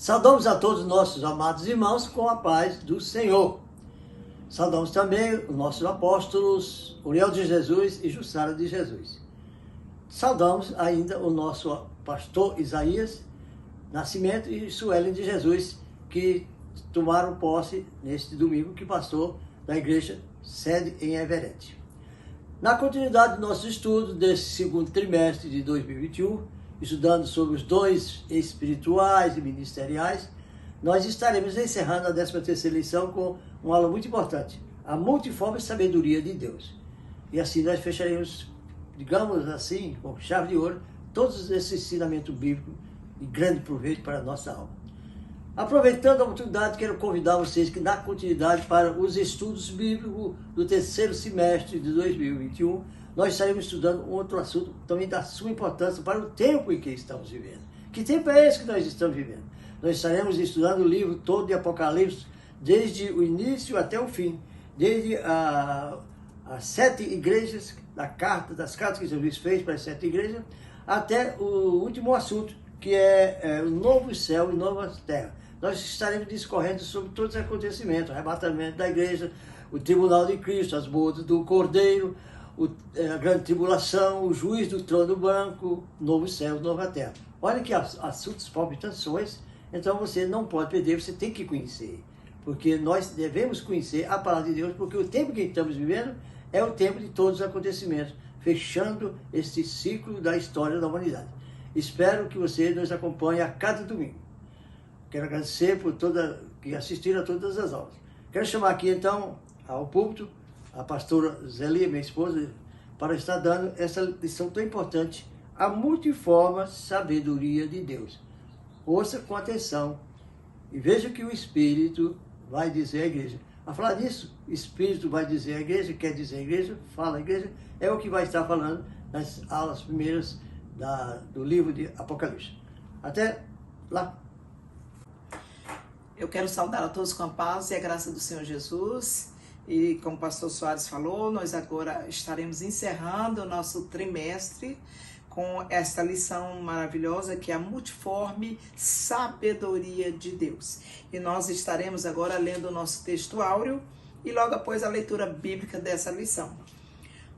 Saudamos a todos os nossos amados irmãos com a paz do Senhor. Saudamos também os nossos apóstolos Uriel de Jesus e Jussara de Jesus. Saudamos ainda o nosso pastor Isaías Nascimento e Suelen de Jesus, que tomaram posse neste domingo, que pastor da igreja sede em Everett. Na continuidade do nosso estudo desse segundo trimestre de 2021, estudando sobre os dons espirituais e ministeriais, nós estaremos encerrando a 13ª lição com uma aula muito importante, a multiforme sabedoria de Deus. E assim nós fecharemos, digamos assim, com chave de ouro, todos esses ensinamentos bíblicos de grande proveito para a nossa alma. Aproveitando a oportunidade, quero convidar vocês que na continuidade para os estudos bíblicos do terceiro semestre de 2021, nós estaremos estudando outro assunto também da sua importância para o tempo em que estamos vivendo. Que tempo é esse que nós estamos vivendo? Nós estaremos estudando o livro todo de Apocalipse, desde o início até o fim, desde as 7 igrejas, das cartas que Jesus fez para as 7 igrejas, até o último assunto, que é o novo céu e nova terra. Nós estaremos discorrendo sobre todos os acontecimentos, o arrebatamento da igreja, o tribunal de Cristo, as bodas do Cordeiro, a grande tribulação, o juiz do trono branco, novo céu e nova terra. Olha que assuntos palpitações, então você não pode perder, você tem que conhecer. Porque nós devemos conhecer a palavra de Deus, porque o tempo que estamos vivendo é o tempo de todos os acontecimentos, fechando este ciclo da história da humanidade. Espero que você nos acompanhe a cada domingo. Quero agradecer por que assistiram a todas as aulas. Quero chamar aqui então ao púlpito a pastora Zélia, minha esposa, para estar dando essa lição tão importante, a multiforme sabedoria de Deus. Ouça com atenção e veja o que o Espírito vai dizer à igreja. A falar disso, o Espírito vai dizer à igreja, quer dizer à igreja, fala à igreja, é o que vai estar falando nas aulas primeiras do livro de Apocalipse. Até lá. Eu quero saudar a todos com a paz e a graça do Senhor Jesus. E como o pastor Soares falou, nós agora estaremos encerrando o nosso trimestre com esta lição maravilhosa que é a multiforme sabedoria de Deus. E nós estaremos agora lendo o nosso texto áureo e logo após a leitura bíblica dessa lição.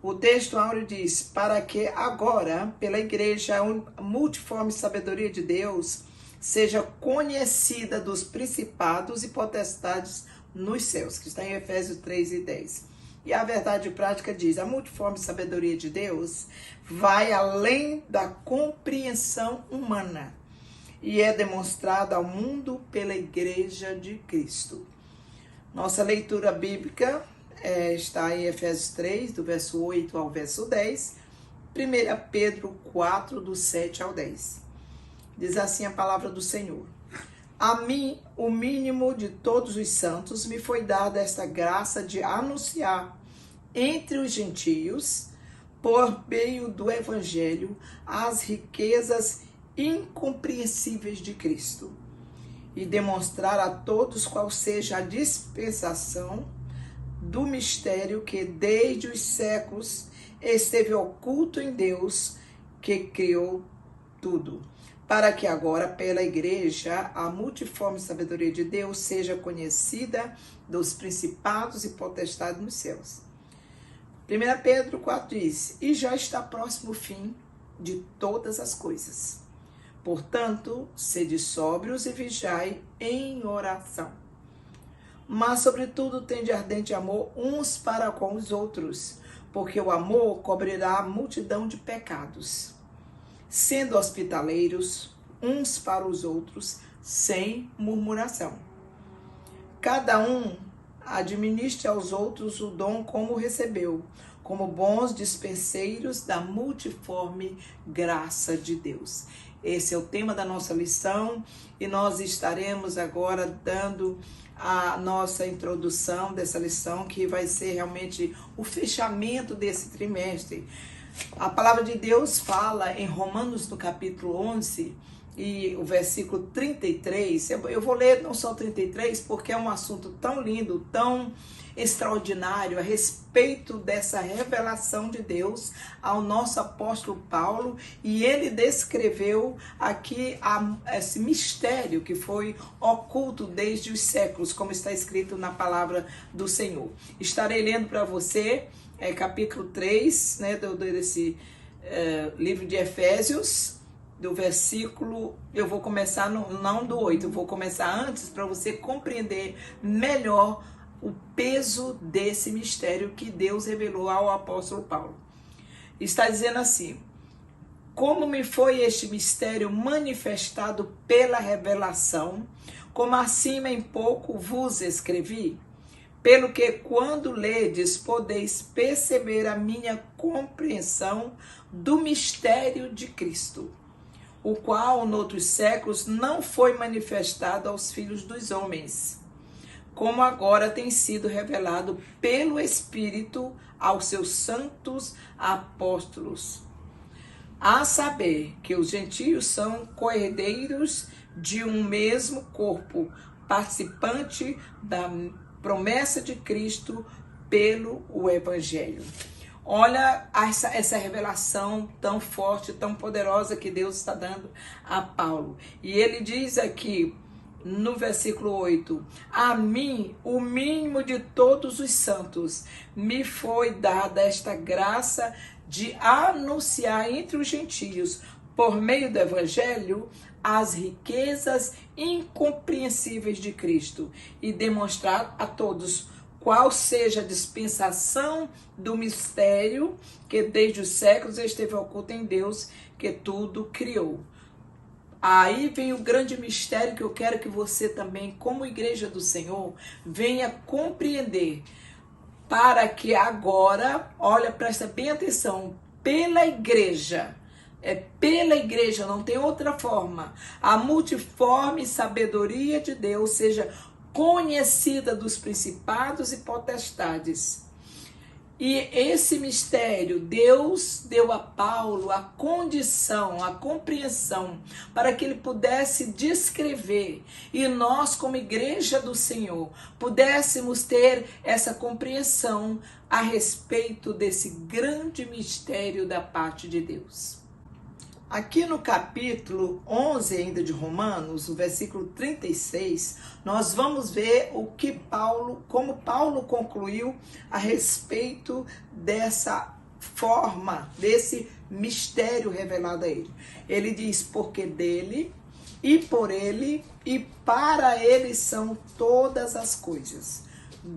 O texto áureo diz: para que agora, pela igreja, a multiforme sabedoria de Deus seja conhecida dos principados e potestades nos céus, que está em Efésios 3:10. E a verdade prática diz: a multiforme sabedoria de Deus vai além da compreensão humana e é demonstrada ao mundo pela igreja de Cristo. Nossa leitura bíblica está em Efésios 3, do verso 8 ao verso 10, 1 Pedro 4, do 7 ao 10. Diz assim a palavra do Senhor: a mim, o mínimo de todos os santos, me foi dada esta graça de anunciar entre os gentios, por meio do Evangelho, as riquezas incompreensíveis de Cristo, e demonstrar a todos qual seja a dispensação do mistério que desde os séculos esteve oculto em Deus, que criou tudo, para que agora, pela igreja, a multiforme sabedoria de Deus seja conhecida dos principados e potestades nos céus. 1 Pedro 4 diz: e já está próximo o fim de todas as coisas. Portanto, sede sóbrios e vigiai em oração. Mas, sobretudo, tende ardente amor uns para com os outros, porque o amor cobrirá a multidão de pecados. Sendo hospitaleiros uns para os outros, sem murmuração. Cada um administre aos outros o dom como recebeu, como bons dispenseiros da multiforme graça de Deus. Esse é o tema da nossa lição e nós estaremos agora dando a nossa introdução dessa lição, que vai ser realmente o fechamento desse trimestre. A palavra de Deus fala em Romanos, no capítulo 11, e o versículo 33, eu vou ler não só 33, porque é um assunto tão lindo, tão extraordinário a respeito dessa revelação de Deus ao nosso apóstolo Paulo, e ele descreveu aqui esse mistério que foi oculto desde os séculos, como está escrito na palavra do Senhor. Estarei lendo para você capítulo 3, né, desse livro de Efésios, do versículo, eu vou começar não do 8, eu vou começar antes para você compreender melhor o peso desse mistério que Deus revelou ao apóstolo Paulo. Está dizendo assim: como me foi este mistério manifestado pela revelação, como acima em pouco vos escrevi, pelo que quando ledes podeis perceber a minha compreensão do mistério de Cristo, o qual, noutros séculos, não foi manifestado aos filhos dos homens, como agora tem sido revelado pelo Espírito aos seus santos apóstolos. A saber, que os gentios são coerdeiros de um mesmo corpo, participante da promessa de Cristo pelo Evangelho. Olha essa revelação tão forte, tão poderosa que Deus está dando a Paulo. E ele diz aqui no versículo 8: a mim, o mínimo de todos os santos, me foi dada esta graça de anunciar entre os gentios, por meio do Evangelho, as riquezas incompreensíveis de Cristo, e demonstrar a todos qual seja a dispensação do mistério que desde os séculos esteve oculto em Deus, que tudo criou. Aí vem o grande mistério que eu quero que você também, como igreja do Senhor, venha compreender, para que agora, olha, presta bem atenção, pela igreja, não tem outra forma, a multiforme sabedoria de Deus seja conhecida dos principados e potestades. E esse mistério, Deus deu a Paulo a condição, a compreensão, para que ele pudesse descrever, e nós, como igreja do Senhor, pudéssemos ter essa compreensão a respeito desse grande mistério da parte de Deus. Aqui no capítulo 11 ainda de Romanos, no versículo 36, nós vamos ver como Paulo concluiu a respeito dessa forma, desse mistério revelado a ele. Ele diz: porque dele, e por ele, e para ele são todas as coisas.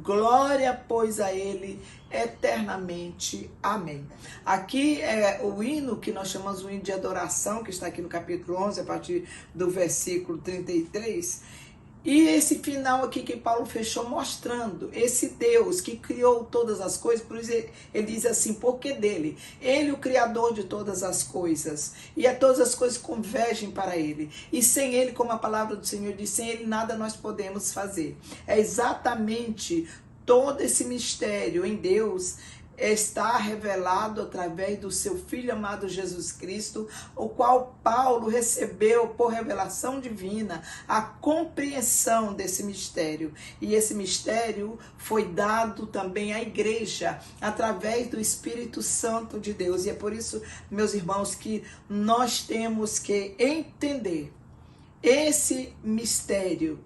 Glória, pois, a ele eternamente. Amém. Aqui é o hino que nós chamamos o hino de adoração, que está aqui no capítulo 11, a partir do versículo 33. E esse final aqui que Paulo fechou mostrando esse Deus que criou todas as coisas, por isso ele diz assim: porque dele, ele o criador de todas as coisas, e a todas as coisas convergem para ele, e sem ele, como a palavra do Senhor diz, sem ele nada nós podemos fazer. É exatamente todo esse mistério em Deus está revelado através do seu Filho amado Jesus Cristo, o qual Paulo recebeu por revelação divina a compreensão desse mistério. E esse mistério foi dado também à igreja através do Espírito Santo de Deus. E é por isso, meus irmãos, que nós temos que entender esse mistério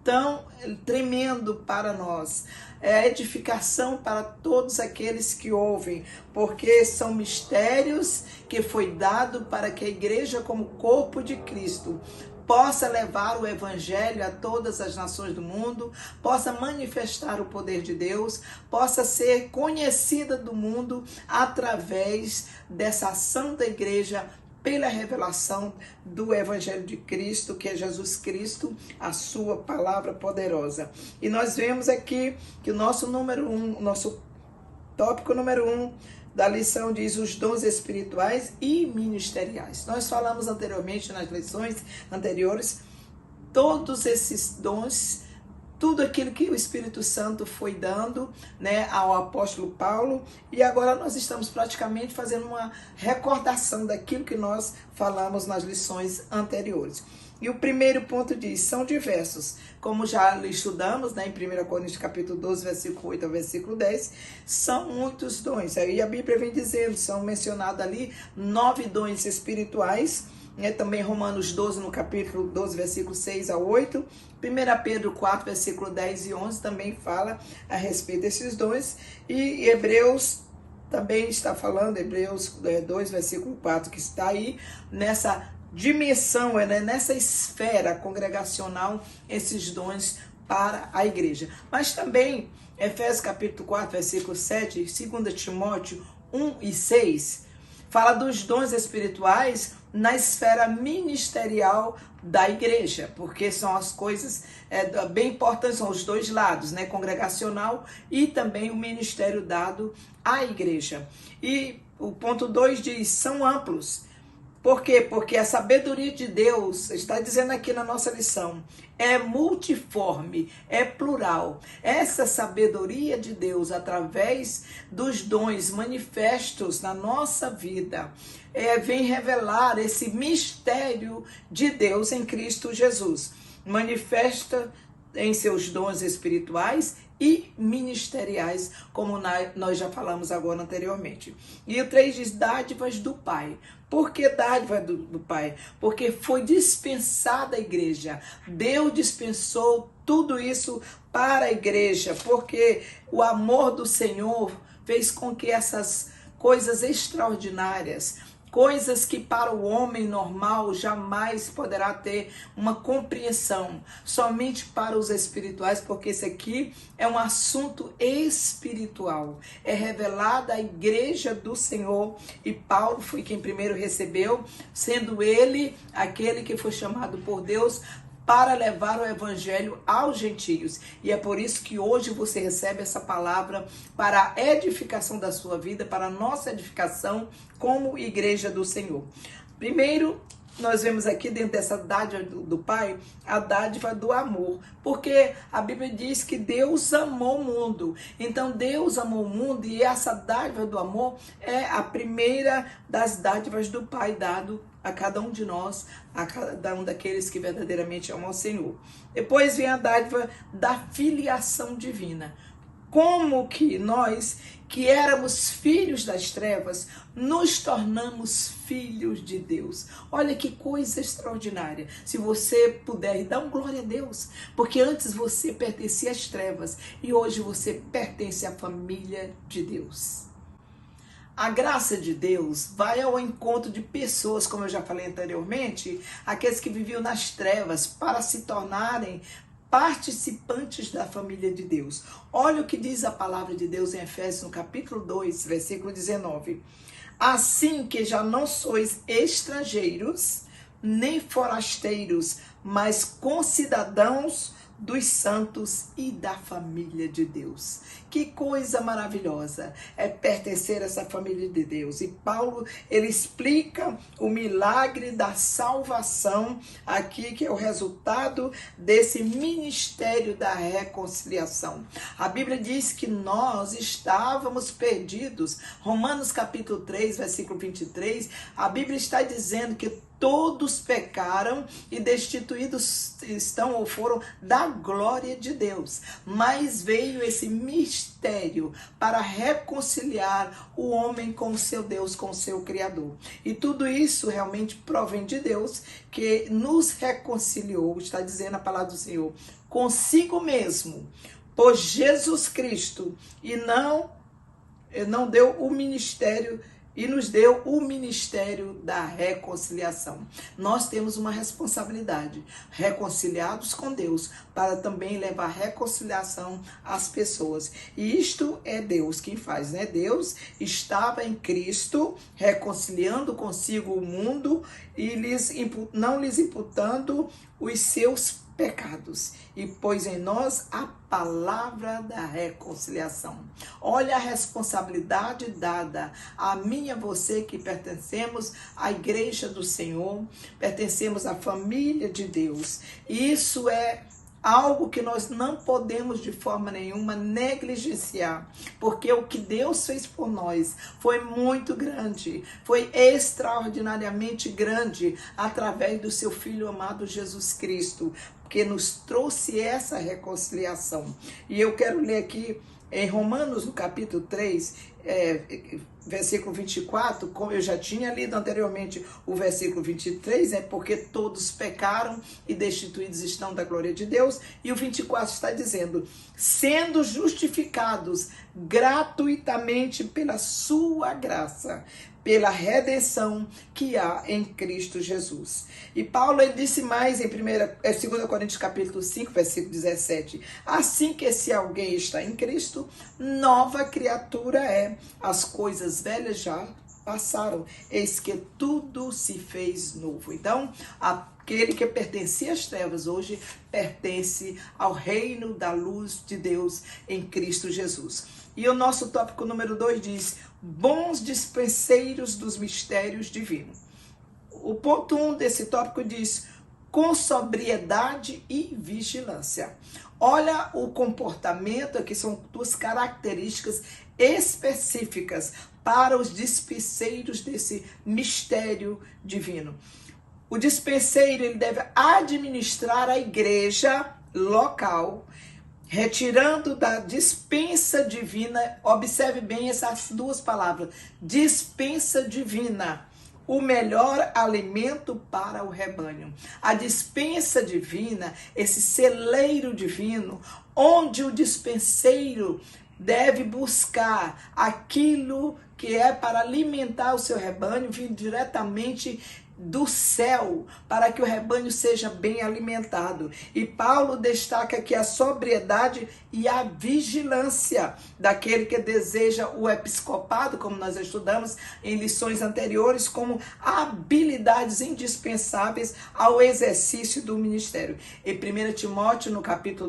tão tremendo para nós. É a edificação para todos aqueles que ouvem, porque são mistérios que foi dado para que a igreja, como corpo de Cristo, possa levar o evangelho a todas as nações do mundo, possa manifestar o poder de Deus, possa ser conhecida do mundo através dessa ação da igreja, pela revelação do Evangelho de Cristo, que é Jesus Cristo, a sua palavra poderosa. E nós vemos aqui que o nosso tópico número 1 da lição diz os dons espirituais e ministeriais. Nós falamos anteriormente, nas lições anteriores, todos esses dons, tudo aquilo que o Espírito Santo foi dando, né, ao apóstolo Paulo, e agora nós estamos praticamente fazendo uma recordação daquilo que nós falamos nas lições anteriores. E o primeiro ponto diz, são diversos. Como já estudamos, né, em 1 Coríntios capítulo 12, versículo 8 ao versículo 10, são muitos dons. Aí a Bíblia vem dizendo, são mencionados ali 9 dons espirituais, né, também Romanos 12, no capítulo 12, versículo 6 a 8, 1 Pedro 4, versículo 10 e 11, também fala a respeito desses dons, e Hebreus também está falando, Hebreus 2, versículo 4, que está aí nessa dimensão, né, nessa esfera congregacional, esses dons para a igreja. Mas também, Efésios capítulo 4, versículo 7, 2 Timóteo 1 e 6, fala dos dons espirituais na esfera ministerial da igreja, porque são as coisas bem importantes, são os dois lados, né, congregacional e também o ministério dado à igreja. E o ponto 2 diz, são amplos. Por quê? Porque a sabedoria de Deus, está dizendo aqui na nossa lição, é multiforme, é plural. Essa sabedoria de Deus, através dos dons manifestos na nossa vida, vem revelar esse mistério de Deus em Cristo Jesus. Manifesta em seus dons espirituais e ministeriais, como nós já falamos agora anteriormente. E o 3 diz, dádivas do Pai. Por que dádiva do Pai? Porque foi dispensada a igreja. Deus dispensou tudo isso para a igreja, porque o amor do Senhor fez com que essas coisas extraordinárias, coisas que para o homem normal jamais poderá ter uma compreensão, somente para os espirituais, porque esse aqui é um assunto espiritual. É revelada a igreja do Senhor, e Paulo foi quem primeiro recebeu, sendo ele aquele que foi chamado por Deus para levar o evangelho aos gentios. E é por isso que hoje você recebe essa palavra para a edificação da sua vida, para a nossa edificação como igreja do Senhor. Primeiro, nós vemos aqui dentro dessa dádiva do Pai, a dádiva do amor, porque a Bíblia diz que Deus amou o mundo. Então Deus amou o mundo, e essa dádiva do amor é a primeira das dádivas do Pai dado a cada um de nós, a cada um daqueles que verdadeiramente amam ao Senhor. Depois vem a dádiva da filiação divina. Como que nós, que éramos filhos das trevas, nos tornamos filhos de Deus. Olha que coisa extraordinária. Se você puder, dá glória a Deus, porque antes você pertencia às trevas e hoje você pertence à família de Deus. A graça de Deus vai ao encontro de pessoas, como eu já falei anteriormente, aqueles que viviam nas trevas, para se tornarem participantes da família de Deus. Olha o que diz a palavra de Deus em Efésios, no capítulo 2, versículo 19. Assim que já não sois estrangeiros, nem forasteiros, mas concidadãos dos santos e da família de Deus. Que coisa maravilhosa é pertencer a essa família de Deus. E Paulo, ele explica o milagre da salvação aqui, que é o resultado desse ministério da reconciliação. A Bíblia diz que nós estávamos perdidos. Romanos capítulo 3, versículo 23, a Bíblia está dizendo que todos pecaram e destituídos estão ou foram da glória de Deus. Mas veio esse mistério para reconciliar o homem com o seu Deus, com o seu Criador. E tudo isso realmente provém de Deus, que nos reconciliou, está dizendo a palavra do Senhor, consigo mesmo, por Jesus Cristo, e não deu o ministério, e nos deu o ministério da reconciliação. Nós temos uma responsabilidade, reconciliados com Deus, para também levar reconciliação às pessoas. E isto é Deus quem faz, né? Deus estava em Cristo, reconciliando consigo o mundo e não lhes imputando os seus pecados, e pôs em nós a palavra da reconciliação. Olha a responsabilidade dada a mim e a você, que pertencemos à igreja do Senhor, pertencemos à família de Deus. Isso é algo que nós não podemos de forma nenhuma negligenciar, porque o que Deus fez por nós foi muito grande, foi extraordinariamente grande através do seu Filho amado Jesus Cristo, que nos trouxe essa reconciliação. E eu quero ler aqui em Romanos, no capítulo 3, versículo 24, como eu já tinha lido anteriormente o versículo 23, porque todos pecaram e destituídos estão da glória de Deus, e o 24 está dizendo, sendo justificados gratuitamente pela sua graça, pela redenção que há em Cristo Jesus. E Paulo, ele disse mais em 2 Coríntios capítulo 5, versículo 17, assim que se alguém está em Cristo, nova criatura é, as coisas velhas já passaram, eis que tudo se fez novo. Então, aquele que pertencia às trevas hoje pertence ao reino da luz de Deus em Cristo Jesus. E o nosso tópico número 2 diz, bons dispenseiros dos mistérios divinos. O ponto 1 desse tópico diz, com sobriedade e vigilância. Olha o comportamento, aqui são duas características específicas para os dispenseiros desse mistério divino. O dispenseiro, ele deve administrar a igreja local, retirando da dispensa divina, observe bem essas duas palavras, dispensa divina, o melhor alimento para o rebanho. A dispensa divina, esse celeiro divino, onde o dispenseiro deve buscar aquilo que é para alimentar o seu rebanho, vindo diretamente do céu, para que o rebanho seja bem alimentado. E Paulo destaca aqui a sobriedade e a vigilância daquele que deseja o episcopado, como nós estudamos em lições anteriores, como habilidades indispensáveis ao exercício do ministério. Em 1 Timóteo, no capítulo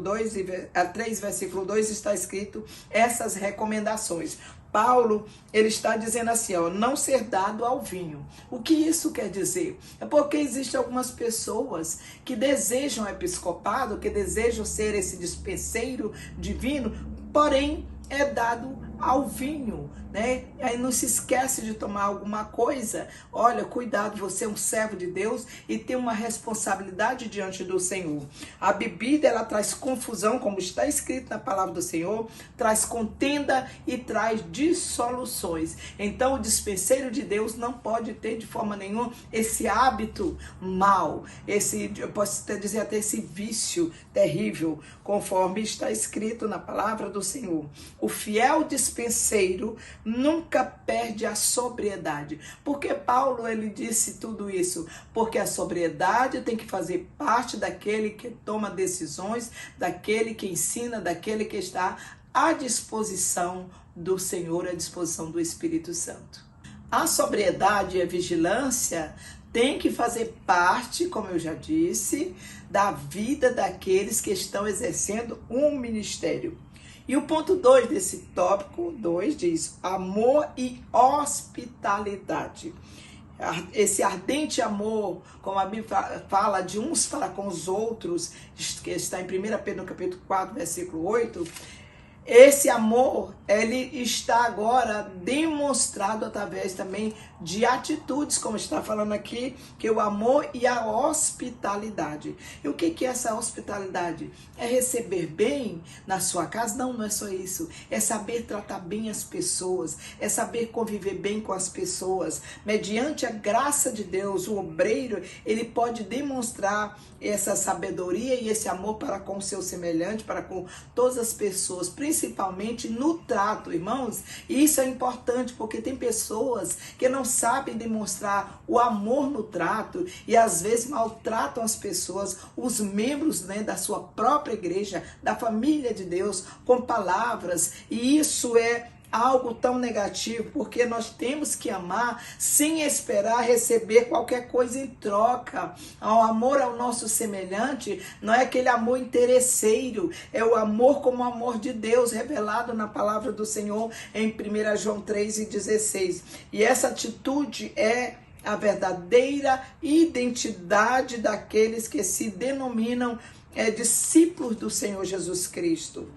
3, versículo 2, está escrito essas recomendações. Paulo, ele está dizendo assim, não ser dado ao vinho. O que isso quer dizer? É porque existem algumas pessoas que desejam episcopado, que desejam ser esse dispenseiro divino, porém é dado ao vinho, né? Aí não se esquece de tomar alguma coisa. Olha, cuidado, você é um servo de Deus e tem uma responsabilidade diante do Senhor. A bebida, ela traz confusão, como está escrito na palavra do Senhor, traz contenda e traz dissoluções. Então, o dispenseiro de Deus não pode ter de forma nenhuma esse hábito mau, eu posso até dizer até esse vício terrível, conforme está escrito na palavra do Senhor. O fiel dispenseiro nunca perde a sobriedade. Por que Paulo, ele disse tudo isso? Porque a sobriedade tem que fazer parte daquele que toma decisões, daquele que ensina, daquele que está à disposição do Senhor, à disposição do Espírito Santo. A sobriedade e a vigilância tem que fazer parte, como eu já disse, da vida daqueles que estão exercendo um ministério. E o ponto 2 desse tópico 2 diz, amor e hospitalidade. Esse ardente amor, como a Bíblia fala, de uns para com os outros, que está em 1 Pedro, no capítulo 4, versículo 8, esse amor, ele está agora demonstrado através também de atitudes, como está falando aqui, que o amor e a hospitalidade. E o que é essa hospitalidade? É receber bem na sua casa? Não, não é só isso. É saber tratar bem as pessoas, é saber conviver bem com as pessoas. Mediante a graça de Deus, o obreiro, ele pode demonstrar essa sabedoria e esse amor para com o seu semelhante, para com todas as pessoas, principalmente no trato, irmãos. E isso é importante porque tem pessoas que não sabem demonstrar o amor no trato e às vezes maltratam as pessoas, os membros, né, da sua própria igreja, da família de Deus, com palavras, e isso é algo tão negativo, porque nós temos que amar sem esperar receber qualquer coisa em troca. O amor ao nosso semelhante não é aquele amor interesseiro, é o amor como o amor de Deus revelado na palavra do Senhor em 1 João 3,16. E essa atitude é a verdadeira identidade daqueles que se denominam discípulos do Senhor Jesus Cristo.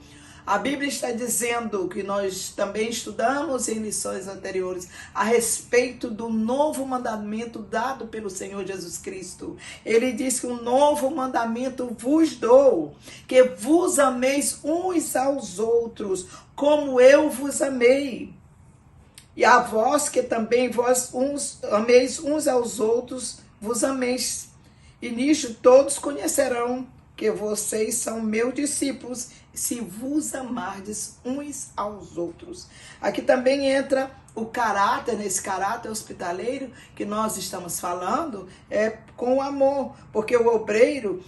A Bíblia está dizendo, que nós também estudamos em lições anteriores, a respeito do novo mandamento dado pelo Senhor Jesus Cristo. Ele diz que um novo mandamento vos dou, que vos ameis uns aos outros, como eu vos amei. E a vós que também vós ameis uns aos outros, vos ameis. E nisto todos conhecerão que vocês são meus discípulos, se vos amardes uns aos outros. Aqui também entra o caráter, nesse caráter hospitaleiro que nós estamos falando, com o amor, porque o obreiro,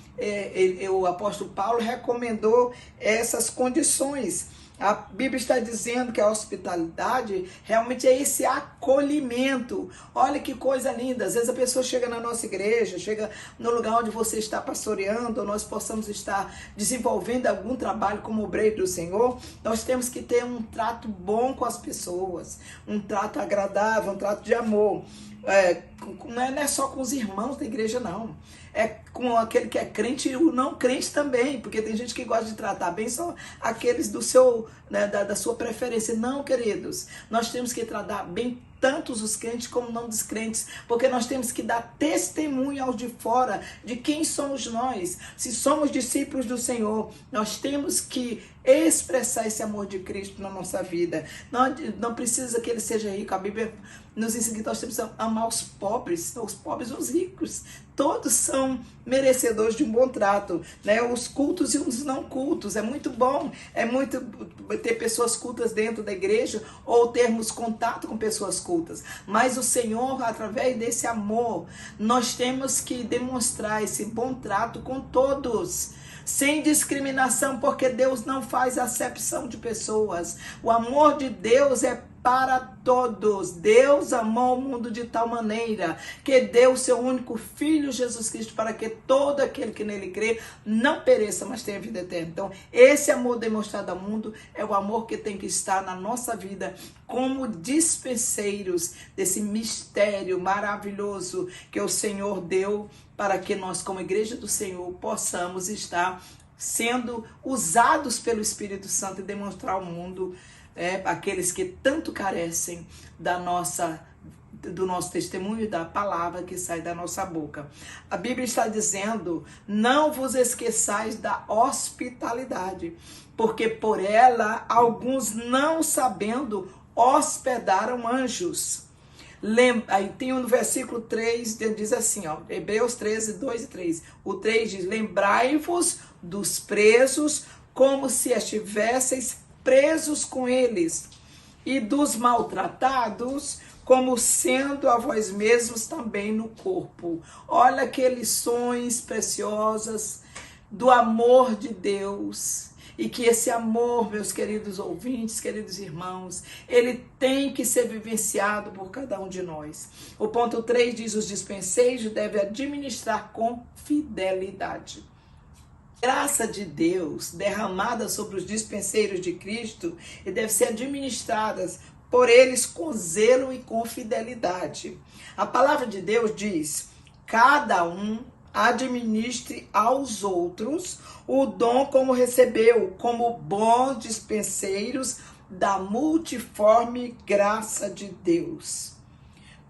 o apóstolo Paulo recomendou essas condições. A Bíblia está dizendo que a hospitalidade realmente é esse acolhimento. Olha que coisa linda. Às vezes a pessoa chega na nossa igreja, chega no lugar onde você está pastoreando, ou nós possamos estar desenvolvendo algum trabalho como obreiro do Senhor. Nós temos que ter um trato bom com as pessoas, um trato agradável, um trato de amor. Não é só com os irmãos da igreja, não. É com aquele que é crente e o não crente também, porque tem gente que gosta de tratar bem só aqueles do seu, da sua preferência. Não, queridos, nós temos que tratar bem tanto os crentes como não descrentes, porque nós temos que dar testemunho aos de fora de quem somos nós. Se somos discípulos do Senhor, nós temos que expressar esse amor de Cristo na nossa vida. Não precisa que ele seja rico. A Bíblia nos ensina que nós temos que amar os pobres e os ricos. Todos são merecedores de um bom trato, né? Os cultos e os não cultos. É muito bom, é muito ter pessoas cultas dentro da igreja ou termos contato com pessoas cultas. Mas o Senhor, através desse amor, nós temos que demonstrar esse bom trato com todos, sem discriminação, porque Deus não faz acepção de pessoas. O amor de Deus é para todos. Deus amou o mundo de tal maneira que deu o seu único Filho, Jesus Cristo, para que todo aquele que nele crê não pereça, mas tenha vida eterna. Então, esse amor demonstrado ao mundo é o amor que tem que estar na nossa vida como dispenseiros desse mistério maravilhoso que o Senhor deu para que nós, como igreja do Senhor, possamos estar sendo usados pelo Espírito Santo e demonstrar ao mundo, aqueles que tanto carecem do nosso testemunho e da palavra que sai da nossa boca. A Bíblia está dizendo: não vos esqueçais da hospitalidade, porque por ela alguns, não sabendo, hospedaram anjos. Aí tem no versículo 3, diz assim, Hebreus 13, 2 e 3. O 3 diz: lembrai-vos dos presos, como se estivesseis presos com eles, e dos maltratados, como sendo a vós mesmos também no corpo. Olha que lições preciosas do amor de Deus. E que esse amor, meus queridos ouvintes, queridos irmãos, ele tem que ser vivenciado por cada um de nós. O ponto 3 diz: os dispenseiros devem administrar com fidelidade. Graça de Deus derramada sobre os dispenseiros de Cristo e deve ser administradas por eles com zelo e com fidelidade. A palavra de Deus diz: cada um administre aos outros o dom como recebeu, como bons dispenseiros da multiforme graça de Deus.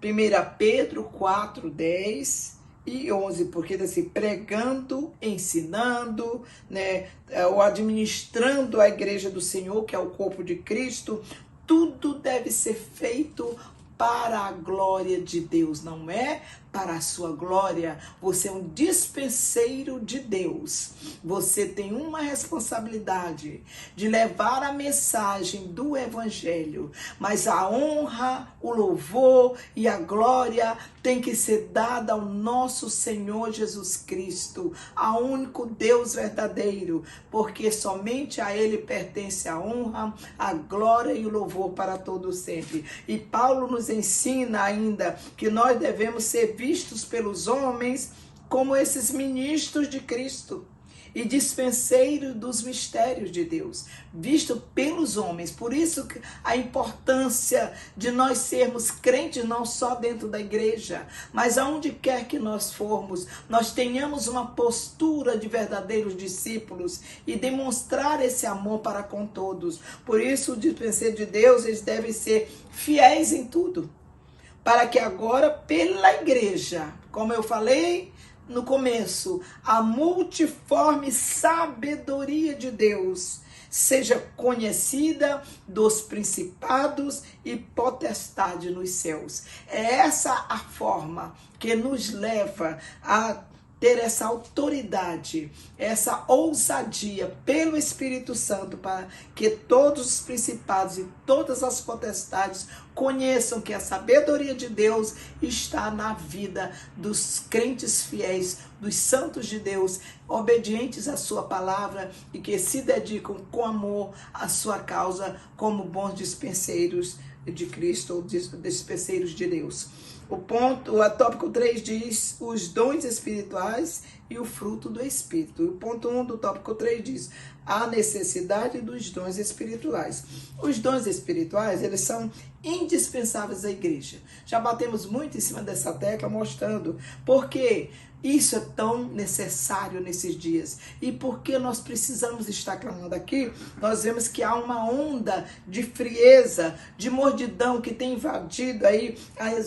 1 Pedro 4, 10 e 11, porque assim, pregando, ensinando, ou administrando a igreja do Senhor, que é o corpo de Cristo, tudo deve ser feito para a glória de Deus, não é para a sua glória. Você é um dispenseiro de Deus. Você tem uma responsabilidade de levar a mensagem do Evangelho, mas a honra, o louvor e a glória tem que ser dada ao nosso Senhor Jesus Cristo, ao único Deus verdadeiro, porque somente a Ele pertence a honra, a glória e o louvor para todo sempre. E Paulo nos ensina ainda que nós devemos ser vistos pelos homens como esses ministros de Cristo. e dispenseiro dos mistérios de Deus, visto pelos homens. Por isso a importância de nós sermos crentes não só dentro da igreja, mas aonde quer que nós formos, nós tenhamos uma postura de verdadeiros discípulos e demonstrar esse amor para com todos. Por isso o dispenseiro de Deus, eles devem ser fiéis em tudo, para que agora pela igreja, como eu falei no começo, a multiforme sabedoria de Deus seja conhecida dos principados e potestade nos céus. É essa a forma que nos leva a ter essa autoridade, essa ousadia pelo Espírito Santo, para que todos os principados e todas as potestades conheçam que a sabedoria de Deus está na vida dos crentes fiéis, dos santos de Deus, obedientes à sua palavra e que se dedicam com amor à sua causa como bons dispenseiros de Cristo ou dispenseiros de Deus. O tópico 3 diz os dons espirituais e o fruto do Espírito. O ponto 1 do tópico 3 diz a necessidade dos dons espirituais. Os dons espirituais, eles são indispensáveis à igreja. Já batemos muito em cima dessa tecla, mostrando por que isso é tão necessário nesses dias. E porque nós precisamos estar clamando aqui, nós vemos que há uma onda de frieza, de mordidão que tem invadido aí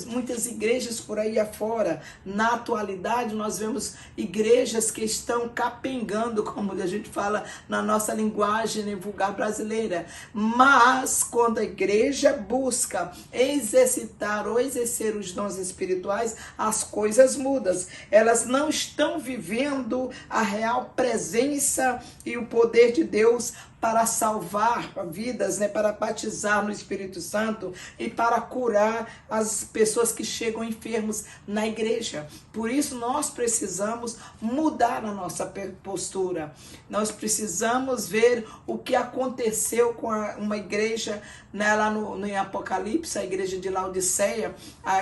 muitas igrejas por aí afora. Na atualidade, nós vemos igrejas que estão capengando, como a gente fala na nossa linguagem vulgar brasileira. Mas quando a igreja busca exercitar ou exercer os dons espirituais, as coisas mudam. Elas não estão vivendo a real presença e o poder de Deus para salvar vidas, né, para batizar no Espírito Santo e para curar as pessoas que chegam enfermos na igreja. Por isso nós precisamos mudar a nossa postura. Nós precisamos ver o que aconteceu com uma igreja, né, lá no Apocalipse, a igreja de Laodiceia,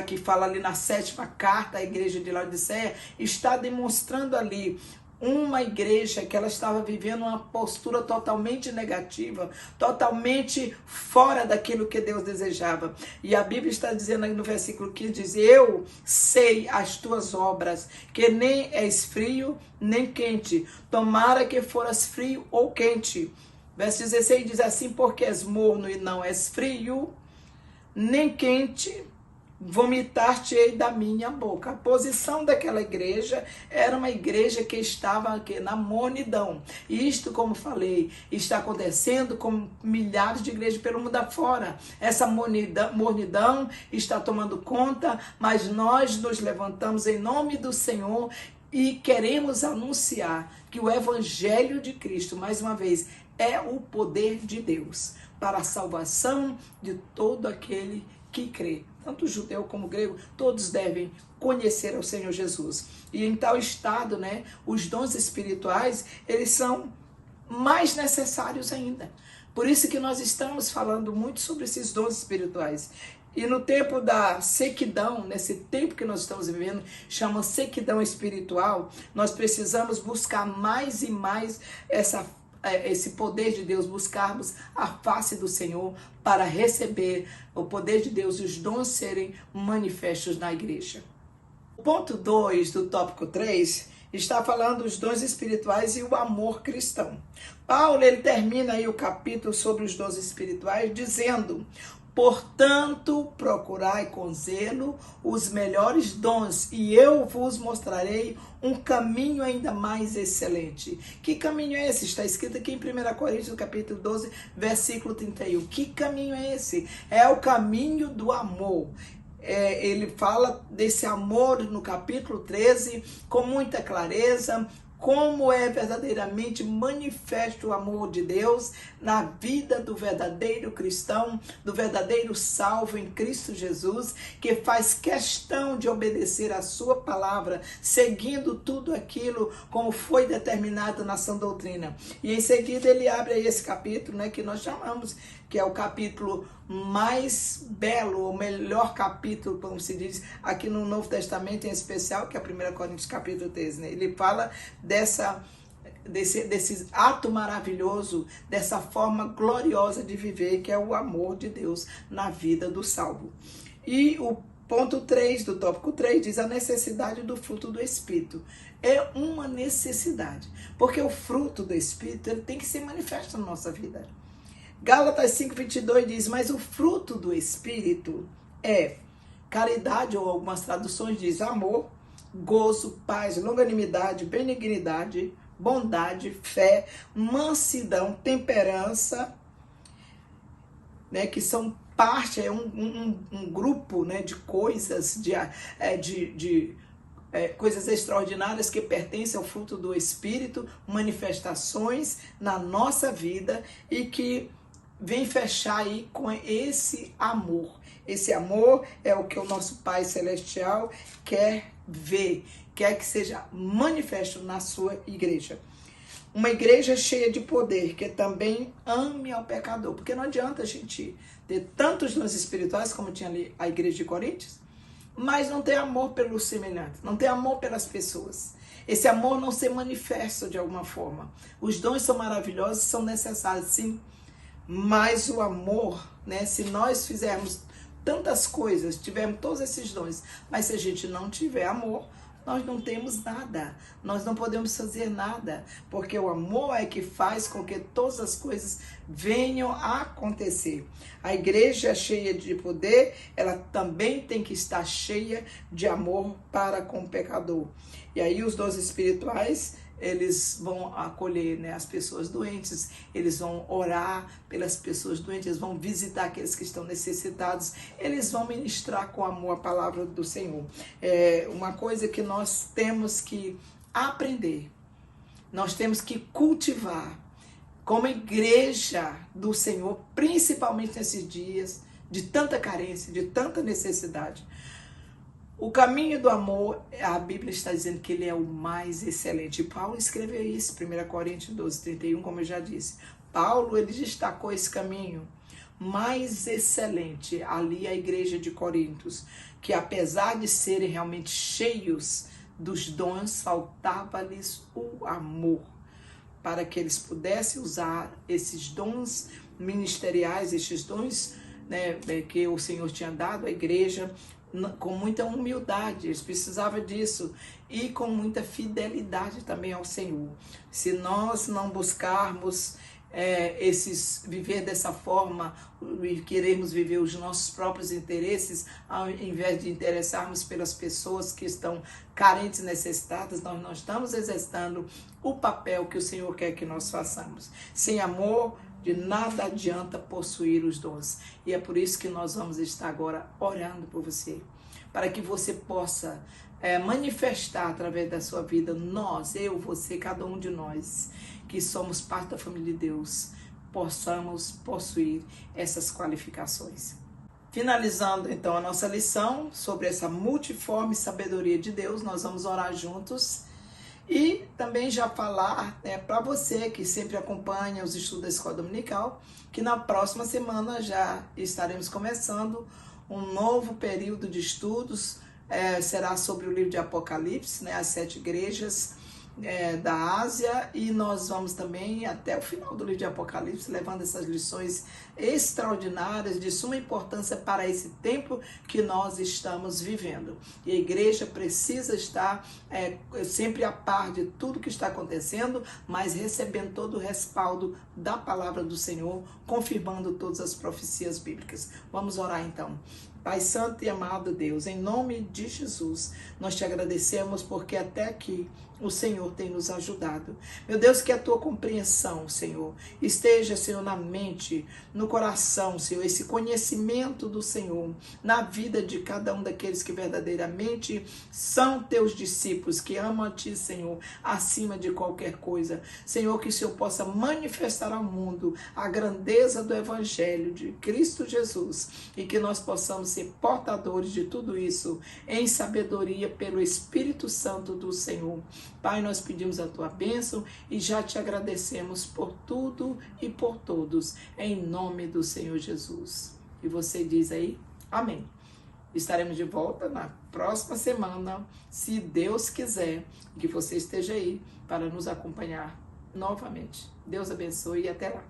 que fala ali na 7ª carta, a igreja de Laodiceia, está demonstrando ali uma igreja que ela estava vivendo uma postura totalmente negativa, totalmente fora daquilo que Deus desejava. E a Bíblia está dizendo aí no versículo 15, diz: eu sei as tuas obras, que nem és frio, nem quente. Tomara que foras frio ou quente. Verso 16 diz assim: porque és morno e não és frio, nem quente, vomitar-te-ei da minha boca. A posição daquela igreja era uma igreja que estava aqui na mornidão. E isto, como falei, está acontecendo com milhares de igrejas pelo mundo afora. Essa mornidão está tomando conta, mas nós nos levantamos em nome do Senhor e queremos anunciar que o Evangelho de Cristo, mais uma vez, é o poder de Deus para a salvação de todo aquele que crê. Tanto judeu como grego, todos devem conhecer ao Senhor Jesus. E em tal estado, né, os dons espirituais, eles são mais necessários ainda. Por isso que nós estamos falando muito sobre esses dons espirituais. E no tempo da sequidão, nesse tempo que nós estamos vivendo, chama sequidão espiritual, nós precisamos buscar mais e mais esse poder de Deus, buscarmos a face do Senhor para receber o poder de Deus e os dons serem manifestos na igreja. O ponto 2 do tópico 3 está falando dos dons espirituais e o amor cristão. Paulo, ele termina aí o capítulo sobre os dons espirituais dizendo: portanto, procurai com zelo os melhores dons, e eu vos mostrarei um caminho ainda mais excelente. Que caminho é esse? Está escrito aqui em 1 Coríntios, capítulo 12, versículo 31. Que caminho é esse? É o caminho do amor. Ele fala desse amor no capítulo 13 com muita clareza, como é verdadeiramente manifesto o amor de Deus na vida do verdadeiro cristão, do verdadeiro salvo em Cristo Jesus, que faz questão de obedecer a sua palavra, seguindo tudo aquilo como foi determinado na sã doutrina. E em seguida ele abre aí esse capítulo, né, que nós chamamos, que é o capítulo mais belo, o melhor capítulo, como se diz, aqui no Novo Testamento em especial, que é 1 Coríntios capítulo 13, né? Ele fala desse ato maravilhoso, dessa forma gloriosa de viver, que é o amor de Deus na vida do salvo. E o ponto 3 do tópico 3 diz a necessidade do fruto do Espírito. É uma necessidade, porque o fruto do Espírito ele tem que ser manifesto na nossa vida. Gálatas 5:22 diz, mas o fruto do Espírito é caridade, ou algumas traduções diz amor, gozo, paz, longanimidade, benignidade, bondade, fé, mansidão, temperança, né, que são parte, é um grupo, né, de coisas, coisas extraordinárias que pertencem ao fruto do Espírito, manifestações na nossa vida e que vem fechar aí com esse amor. Esse amor é o que o nosso Pai Celestial quer ver, quer que seja manifesto na sua igreja. Uma igreja cheia de poder, que também ame ao pecador. Porque não adianta a gente ter tantos dons espirituais, como tinha ali a igreja de Coríntios, mas não ter amor pelos semelhantes, não ter amor pelas pessoas. Esse amor não ser manifesto de alguma forma. Os dons são maravilhosos, são necessários, sim, mas o amor, né, se nós fizermos tantas coisas, tivermos todos esses dons, mas se a gente não tiver amor, nós não temos nada, nós não podemos fazer nada, porque o amor é que faz com que todas as coisas venham a acontecer. A igreja cheia de poder, ela também tem que estar cheia de amor para com o pecador. E aí os dons espirituais, eles vão acolher, né, as pessoas doentes, eles vão orar pelas pessoas doentes, eles vão visitar aqueles que estão necessitados, eles vão ministrar com amor a palavra do Senhor. É uma coisa que nós temos que aprender, nós temos que cultivar como igreja do Senhor, principalmente nesses dias de tanta carência, de tanta necessidade. O caminho do amor, a Bíblia está dizendo que ele é o mais excelente. Paulo escreveu isso, 1 Coríntios 12:31, como eu já disse. Paulo, ele destacou esse caminho mais excelente ali a igreja de Coríntios, que apesar de serem realmente cheios dos dons, faltava-lhes o amor, para que eles pudessem usar esses dons ministeriais, esses dons, né, que o Senhor tinha dado à igreja, com muita humildade. Eles precisavam disso, e com muita fidelidade também ao Senhor. Se nós não buscarmos viver dessa forma e queremos viver os nossos próprios interesses, ao invés de interessarmos pelas pessoas que estão carentes e necessitadas, nós não estamos exercitando o papel que o Senhor quer que nós façamos. Sem amor, de nada adianta possuir os dons. E é por isso que nós vamos estar agora orando por você, para que você possa manifestar através da sua vida, nós, eu, você, cada um de nós, que somos parte da família de Deus, possamos possuir essas qualificações. Finalizando então a nossa lição sobre essa multiforme sabedoria de Deus, nós vamos orar juntos. E também já falar para você que sempre acompanha os estudos da Escola Dominical, que na próxima semana já estaremos começando um novo período de estudos, será sobre o livro de Apocalipse, né, as 7 igrejas da Ásia, e nós vamos também até o final do livro de Apocalipse, levando essas lições extraordinárias, de suma importância para esse tempo que nós estamos vivendo. E a igreja precisa estar sempre a par de tudo que está acontecendo, mas recebendo todo o respaldo da palavra do Senhor, confirmando todas as profecias bíblicas. Vamos orar então. Pai Santo e amado Deus, em nome de Jesus, nós te agradecemos porque até aqui o Senhor tem nos ajudado. Meu Deus, que a tua compreensão, Senhor, esteja, Senhor, na mente, no coração, Senhor, esse conhecimento do Senhor, na vida de cada um daqueles que verdadeiramente são teus discípulos, que amam a ti, Senhor, acima de qualquer coisa. Senhor, que o Senhor possa manifestar ao mundo a grandeza do Evangelho de Cristo Jesus, e que nós possamos ser portadores de tudo isso em sabedoria pelo Espírito Santo do Senhor. Pai, nós pedimos a tua bênção e já te agradecemos por tudo e por todos, em nome do Senhor Jesus. E você diz aí, amém. Estaremos de volta na próxima semana, se Deus quiser, que você esteja aí para nos acompanhar novamente. Deus abençoe e até lá.